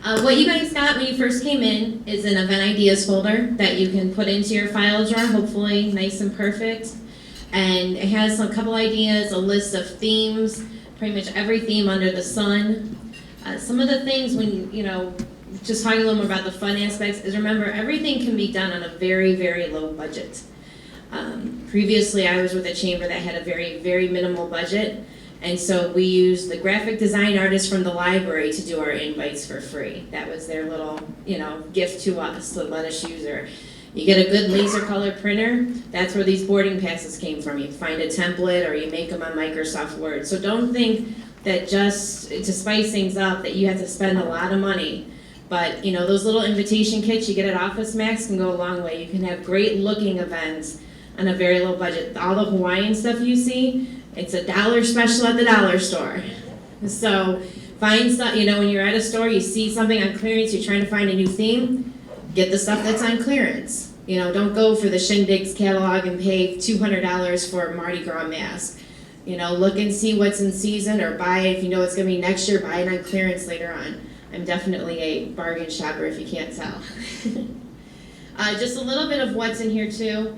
What you guys got when you first came in is an event ideas folder that you can put into your file drawer, hopefully nice and perfect. And it has a couple ideas, a list of themes, pretty much every theme under the sun. Some of the things when, just talking a little more about the fun aspects is remember everything can be done on a very, very low budget. Previously I was with a chamber that had a very, very minimal budget. And so we used the graphic design artist from the library to do our invites for free. That was their little, gift to us to let us use her. You get a good laser color printer, that's where these boarding passes came from. You find a template or you make them on Microsoft Word. So don't think that just to spice things up that you have to spend a lot of money. But those little invitation kits you get at Office Max can go a long way. You can have great looking events on a very low budget. All the Hawaiian stuff you see, it's $1 special at the dollar store. So find stuff, when you're at a store, you see something on clearance, you're trying to find a new theme, get the stuff that's on clearance. Don't go for the Shindig's catalog and pay $200 for a Mardi Gras mask. Look and see what's in season or buy it if you know it's gonna be next year, buy it on clearance later on. I'm definitely a bargain shopper if you can't tell. Just a little bit of what's in here too.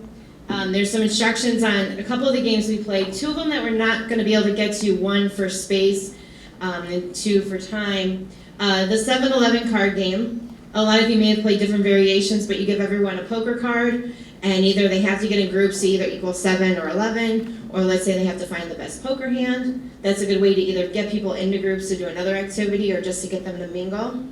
There's some instructions on a couple of the games we played. 2 of them that we're not going to be able to get to, 1 for space and 2 for time. The 7-Eleven card game. A lot of you may have played different variations, but you give everyone a poker card, and either they have to get in groups to either equal 7 or 11, or let's say they have to find the best poker hand. That's a good way to either get people into groups to do another activity or just to get them to mingle.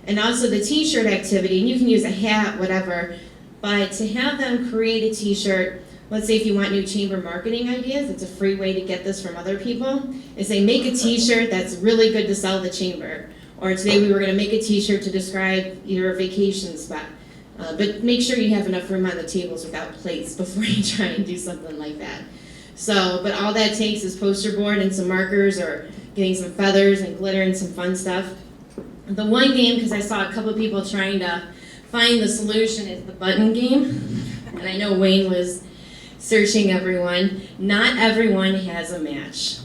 And also the t-shirt activity, and you can use a hat, whatever. But to have them create a t-shirt, let's say if you want new chamber marketing ideas, it's a free way to get this from other people, is they make a t-shirt that's really good to sell the chamber. Or today we were gonna make a t-shirt to describe your vacation spot. But make sure you have enough room on the tables without plates before you try and do something like that. But all that takes is poster board and some markers or getting some feathers and glitter and some fun stuff. The one game, because I saw a couple of people trying to find the solution, is the button game. And I know Wayne was searching everyone. Not everyone has a match.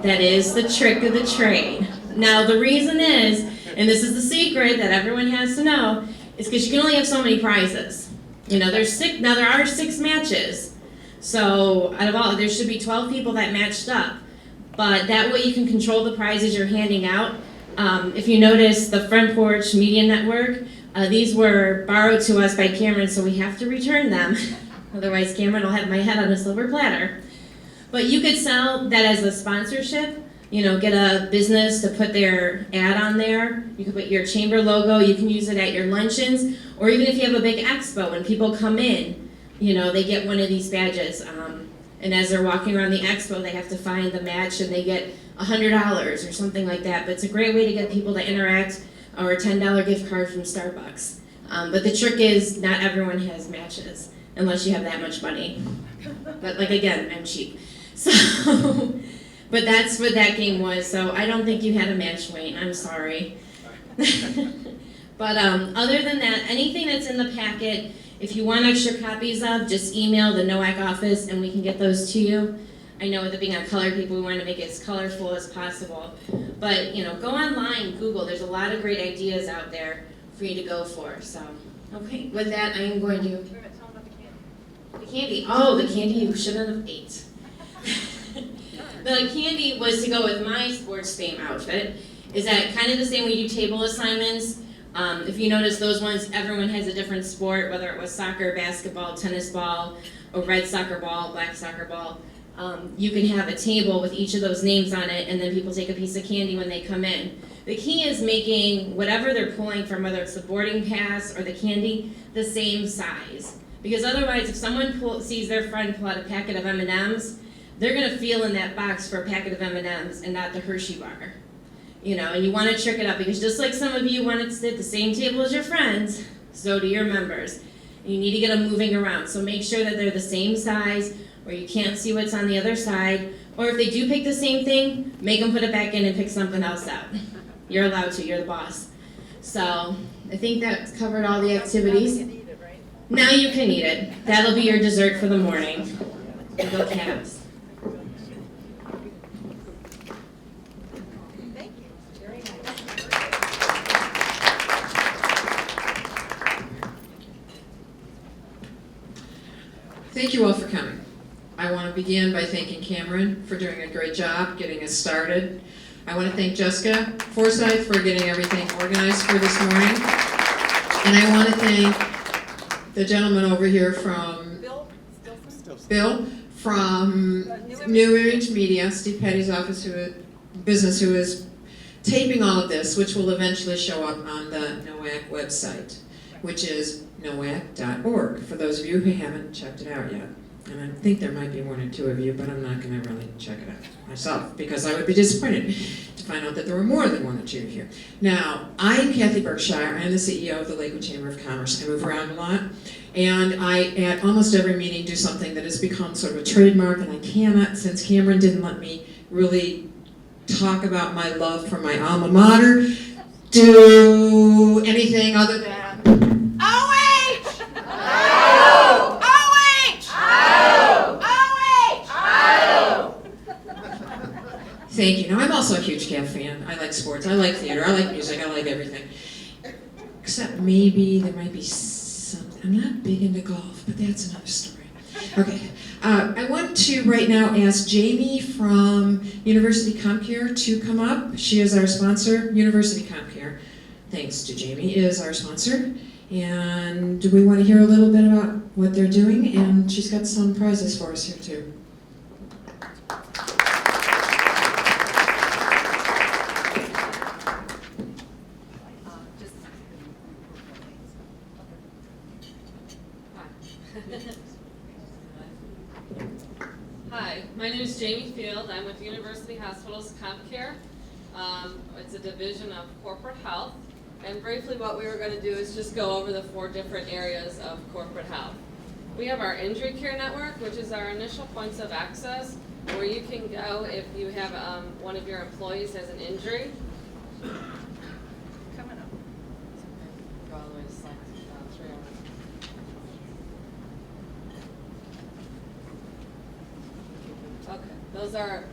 That is the trick of the trade. Now the reason is, and this is the secret that everyone has to know, is because you can only have so many prizes. There are 6 matches. So out of all, there should be 12 people that matched up. But that way you can control the prizes you're handing out. If you notice the Front Porch Media Network, these were borrowed to us by Cameron, so we have to return them. Otherwise, Cameron will have my head on a silver platter. But you could sell that as a sponsorship. Get a business to put their ad on there. You could put your chamber logo. You can use it at your luncheons. Or even if you have a big expo, when people come in, they get one of these badges. And as they're walking around the expo, they have to find the match and they get $100 or something like that. But it's a great way to get people to interact, or a $10 gift card from Starbucks. But the trick is not everyone has matches unless you have that much money. But again, I'm cheap. But that's what that game was. So I don't think you had a match, Wayne. I'm sorry. But other than that, anything that's in the packet, if you want extra copies of, just email the NOACC office and we can get those to you. I know with it being on color people, we want to make it as colorful as possible. But go online, Google. There's a lot of great ideas out there for you to go for. So, okay, with that, I am going to. The candy. Oh, the candy you shouldn't have ate. The candy was to go with my sports theme outfit. Is that kind of the same when you do table assignments? If you notice those ones, everyone has a different sport, whether it was soccer, basketball, tennis ball, or red soccer ball, black soccer ball. You can have a table with each of those names on it, and then people take a piece of candy when they come in. The key is making whatever they're pulling from, whether it's the boarding pass or the candy, the same size. Because otherwise, if someone sees their friend pull out a packet of M&Ms, they're going to feel in that box for a packet of M&Ms and not the Hershey bar. And you want to trick it up, because just like some of you want to sit at the same table as your friends, so do your members. You need to get them moving around. So make sure that they're the same size, or you can't see what's on the other side. Or if they do pick the same thing, make them put it back in and pick something else out. You're allowed to, you're the boss. So I think that's covered all the activities. Now you can eat it. That'll be your dessert for the morning. Go Cavs. Thank you all for coming. I want to begin by thanking Cameron for doing a great job getting us started. I want to thank Jessica Forsyth for getting everything organized for this morning. And I want to thank the gentleman over here from Bill from New Image Media, Steve Petty's office, business, who is taping all of this, which will eventually show up on the NOACC website, which is noac.org, for those of you who haven't checked it out yet. And I think there might be one or two of you, but I'm not going to really check it out myself, because I would be disappointed to find out that there were more than one or two here. Now, I'm Kathy Berkshire. I'm the CEO of the Lakewood Chamber of Commerce. I move around a lot, and I, at almost every meeting, do something that has become sort of a trademark, and I cannot, since Cameron didn't let me really talk about my love for my alma mater, do anything other than OH! Oh! OH! Oh! OH! Oh! Thank you. Now, I'm also a huge Cavs fan. I like sports, I like theater, I like music, I like everything. Except maybe there might be something. I'm not big into golf, but that's another story. Okay. I want to right now ask Jamie from University CompCare to come up. She is our sponsor. University CompCare, thanks to Jamie, is our sponsor. And we want to hear a little bit about what they're doing, and she's got some prizes for us here too. Hi, my name is Jamie Field. I'm with University Hospitals CompCare. It's a division of corporate health. And briefly what we were going to do is just go over the 4 different areas of corporate health. We have our injury care network, which is our initial points of access, where you can go if you have one of your employees has an injury. Coming up. Go all the way to slide 3. Okay, those are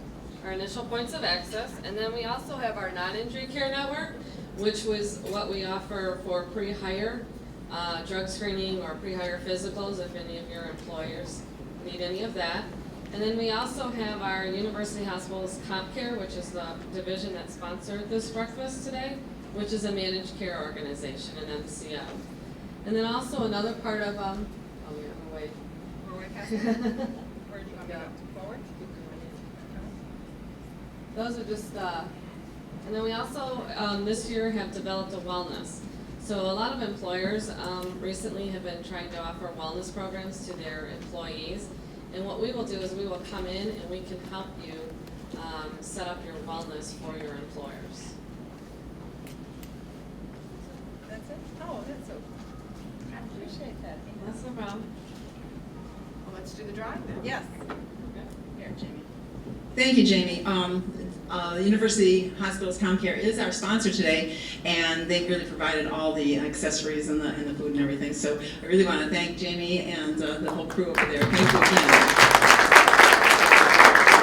our initial points of access, and then we also have our non-injury care network, which was what we offer for pre-hire drug screening or pre-hire physicals if any of your employers need any of that. And then we also have our University Hospitals CompCare, which is the division that sponsored this breakfast today, which is a managed care organization, an MCO. And then also another part of, oh, yeah, I'm away. We're way past that. Where do you want me to go? Forward? Those are just, and then we also this year have developed a wellness. So a lot of employers recently have been trying to offer wellness programs to their employees. And what we will do is we will come in and we can help you set up your wellness for your employers. That's it? Oh, that's so, I appreciate that. That's no problem. Well, let's do the drawing then. Yes. Okay. Here, Jamie. Thank you, Jamie. University Hospitals CompCare is our sponsor today, and they've really provided all the accessories and the food and everything. So I really want to thank Jamie and the whole crew over there. Thank you again.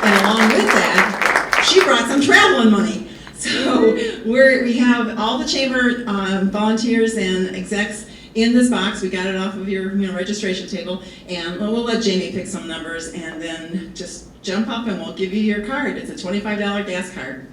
And along with that, she brought some traveling money. So we have all the chamber volunteers and execs in this box. We got it off of your registration table, and we'll let Jamie pick some numbers, and then just jump up and we'll give you your card. It's a $25 gas card.